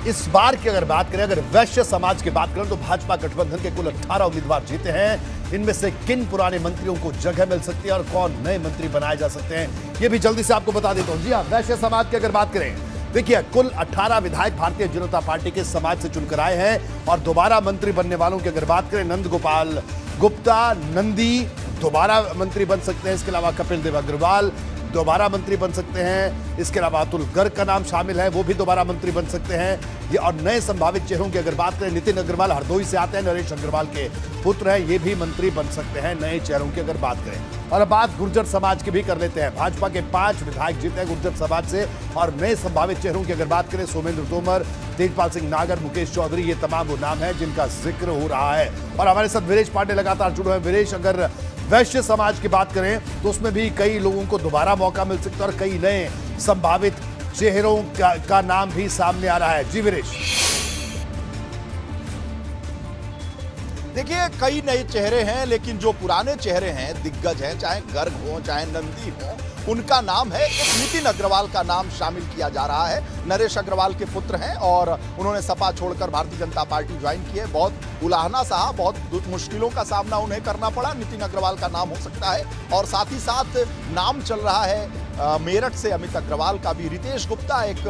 इस बार की अगर बात करें, अगर वैश्य समाज की बात करें, तो भाजपा गठबंधन के कुल 18 उम्मीदवार जीते हैं। इनमें से किन पुराने मंत्रियों को जगह मिल सकती है और कौन नए मंत्री बनाए जा सकते हैं, ये भी जल्दी से आपको बता देता हूं। जी हां, वैश्य समाज की अगर बात करें, देखिए कुल 18 विधायक भारतीय जनता पार्टी के समाज से चुनकर आए हैं। और दोबारा मंत्री बनने वालों की अगर बात करें, नंद गोपाल गुप्ता नंदी दोबारा मंत्री बन सकते हैं। इसके अलावा कपिल देव अग्रवाल दोबारा मंत्री बन सकते हैं। इसके अलावा अतुल गर्ग का नाम शामिल है, वो भी दोबारा मंत्री बन सकते हैं। ये और नए संभावित चेहरों की अगर बात करें, नितिन अग्रवाल हरदोई से आते हैं, नरेश अग्रवाल के पुत्र हैं, ये भी मंत्री बन सकते हैं नए चेहरों की अगर बात करें। और अब बात गुर्जर समाज की भी कर लेते हैं। भाजपा के 5 विधायक जीते हैं गुर्जर समाज से। और नए संभावित चेहरों की अगर बात करें, सोमेंद्र तोमर, तेजपाल सिंह नागर, मुकेश चौधरी, ये तमाम वो नाम है जिनका जिक्र हो रहा है। और हमारे साथ वीरेश पांडे लगातार जुड़े हैं। वीरेश, अगर वैश्य समाज की बात करें तो उसमें भी कई लोगों को दोबारा मौका मिल सकता है और कई नए संभावित चेहरों का नाम भी सामने आ रहा है। जी वीरेश। देखिए, कई नए चेहरे हैं, लेकिन जो पुराने चेहरे हैं, दिग्गज हैं, चाहे गर्ग हो चाहे नंदी हो, उनका नाम है। एक नितिन अग्रवाल का नाम शामिल किया जा रहा है। नरेश अग्रवाल के पुत्र हैं और उन्होंने सपा छोड़कर भारतीय जनता पार्टी ज्वाइन की है। बहुत उलाहना सहा, बहुत मुश्किलों का सामना उन्हें करना पड़ा। नितिन अग्रवाल का नाम हो सकता है। और साथ ही साथ नाम चल रहा है मेरठ से अमित अग्रवाल का भी। रितेश गुप्ता एक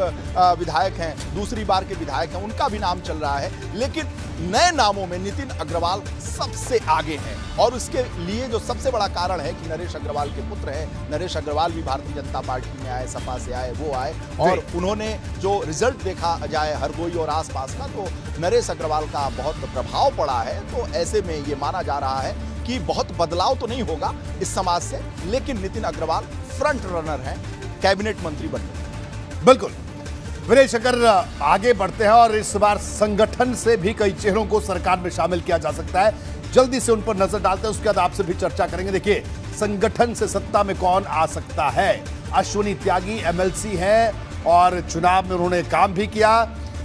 विधायक हैं, दूसरी बार के विधायक हैं, उनका भी नाम चल रहा है। लेकिन नए नामों में नितिन अग्रवाल सबसे आगे हैं। और उसके लिए जो सबसे बड़ा कारण है कि नरेश अग्रवाल के पुत्र हैं। नरेश अग्रवाल भी भारतीय जनता पार्टी में आए, सपा से आए, वो आए और उन्होंने जो रिजल्ट देखा जाए हरदोई और आसपास का, तो नरेश अग्रवाल का बहुत प्रभाव पड़ा है। तो ऐसे में ये माना जा रहा है कि बहुत बदलाव तो नहीं होगा इस समाज से, लेकिन नितिन अग्रवाल फ्रंट रनर हैं कैबिनेट मंत्री बनने। बिल्कुल वीरेश, अगर आगे बढ़ते हैं और इस बार संगठन से भी कई चेहरों को सरकार में शामिल किया जा सकता है, जल्दी से उन पर नजर डालते हैं, उसके बाद आपसे भी चर्चा करेंगे। देखिए, संगठन से सत्ता में कौन आ सकता है। अश्विनी त्यागी एमएलसी हैं और चुनाव में उन्होंने काम भी किया।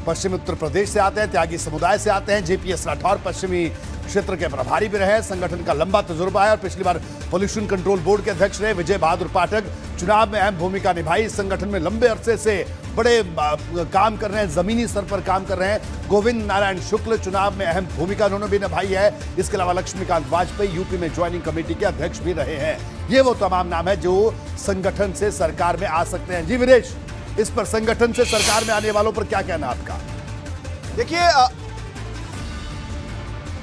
पश्चिमी उत्तर प्रदेश से आते हैं, त्यागी समुदाय से आते हैं। जेपीएस राठौर पश्चिमी क्षेत्र के प्रभारी भी रहे, संगठन का लंबा तजुर्बा है और पिछली बार पोल्यूशन कंट्रोल बोर्ड के अध्यक्ष रहे। विजय बहादुर पाठक चुनाव में अहम भूमिका निभाई, इस संगठन में लंबे अरसे से बड़े काम कर रहे हैं, जमीनी स्तर पर काम कर रहे हैं। गोविंद नारायण शुक्ल चुनाव में अहम भूमिका उन्होंने भी निभाई है। इसके अलावा लक्ष्मीकांत वाजपेयी यूपी में ज्वाइनिंग कमेटी के अध्यक्ष भी रहे हैं। ये वो तमाम नाम है जो संगठन से सरकार में आ सकते हैं। जी वीरेश, इस पर संगठन से सरकार में आने वालों पर क्या कहना आपका?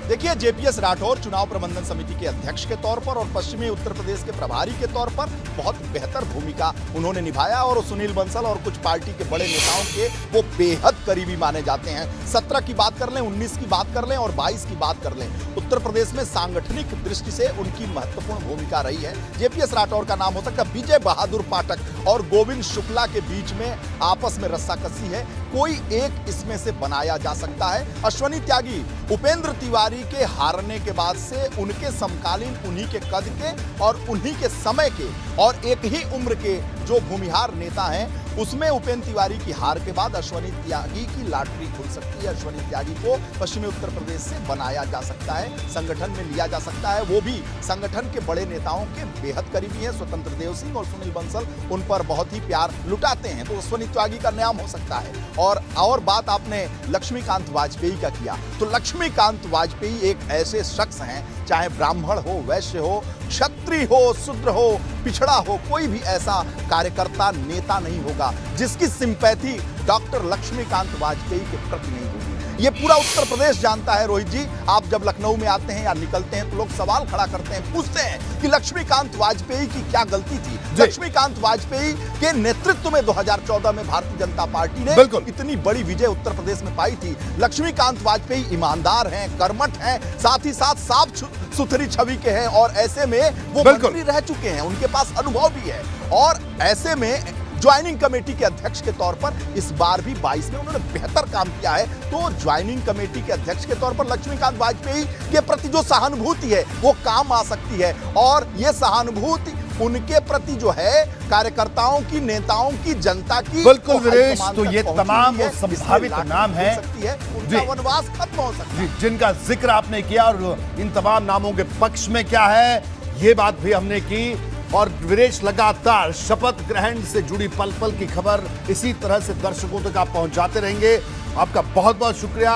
देखिए, जेपीएस राठौर चुनाव प्रबंधन समिति के अध्यक्ष के तौर पर और पश्चिमी उत्तर प्रदेश के प्रभारी के तौर पर बहुत बेहतर भूमिका उन्होंने निभाया। और सुनील बंसल और कुछ पार्टी के बड़े नेताओं के वो बेहद करीबी माने जाते हैं। 17 की बात कर लें, 19 की बात कर लें और 22 की बात कर लें, उत्तर प्रदेश में सांगठनिक दृष्टि से उनकी महत्वपूर्ण भूमिका रही है। जेपीएस राठौर का नाम हो सकता है। विजय बहादुर पाठक और गोविंद शुक्ला के बीच में आपस में रस्साकसी है, कोई एक इसमें से बनाया जा सकता है। अश्विनी त्यागी उपेंद्र तिवारी के हारने के बाद से उनके समकालीन, उन्हीं के कद के और उन्हीं के समय के और एक ही उम्र के जो भूमिहार नेता हैं, उसमें उपेंद्र तिवारी की हार के बाद अश्विनी त्यागी की लॉटरी खुल सकती है। अश्विनी त्यागी को पश्चिमी उत्तर प्रदेश से बनाया जा सकता है, संगठन में लिया जा सकता है। वो भी संगठन के बड़े नेताओं के बेहद करीबी है। स्वतंत्र देव सिंह और सुनील बंसल उन पर बहुत ही प्यार लुटाते हैं, तो अश्विनी त्यागी का नाम हो सकता है। और बात आपने लक्ष्मीकांत वाजपेयी का किया, तो लक्ष्मीकांत वाजपेयी एक ऐसे शख्स हैं, चाहे ब्राह्मण हो, वैश्य हो, क्षत्रिय हो, शूद्र हो, पिछड़ा हो, कोई भी ऐसा कार्यकर्ता नेता नहीं होगा जिसकी सिंपैथी डॉक्टर लक्ष्मीकांत वाजपेयी के प्रति नहीं होगी। ये पूरा उत्तर प्रदेश जानता है। रोहित जी, आप जब लखनऊ में आते हैं या निकलते हैं तो लोग सवाल खड़ा करते हैं, पूछते हैं कि लक्ष्मीकांत वाजपेयी की क्या गलती थी। लक्ष्मीकांत वाजपेयी के नेतृत्व में 2014 में भारतीय जनता पार्टी ने इतनी बड़ी विजय उत्तर प्रदेश में पाई थी। लक्ष्मीकांत वाजपेयी ईमानदार हैं, कर्मठ हैं, साथ ही साथ साफ सुथरी छवि के हैं और ऐसे में वो मंत्री रह चुके हैं, उनके पास अनुभव भी है। और ऐसे में ज्वाइनिंग कमेटी के अध्यक्ष के तौर पर इस बार भी 22 में उन्होंने बेहतर काम किया है। तो ज्वाइनिंग कमेटी के अध्यक्ष के तौर पर लक्ष्मीकांत वाजपेयी के प्रति जो सहानुभूति है वो काम आ सकती है। और ये सहानुभूति उनके प्रति जो है कार्यकर्ताओं की, नेताओं की, जनता की, बिल्कुल वीरेश, तो ये तमाम वो संभावित नाम हैं, उनका वनवास खत्म हो सकता है, जिनका जिक्र आपने किया। और इन तमाम नामों के पक्ष में क्या है, ये बात भी हमने की। और वीरेश, लगातार शपथ ग्रहण से जुड़ी पल पल की खबर इसी तरह से दर्शकों तक आप पहुंचाते रहेंगे। आपका बहुत बहुत शुक्रिया।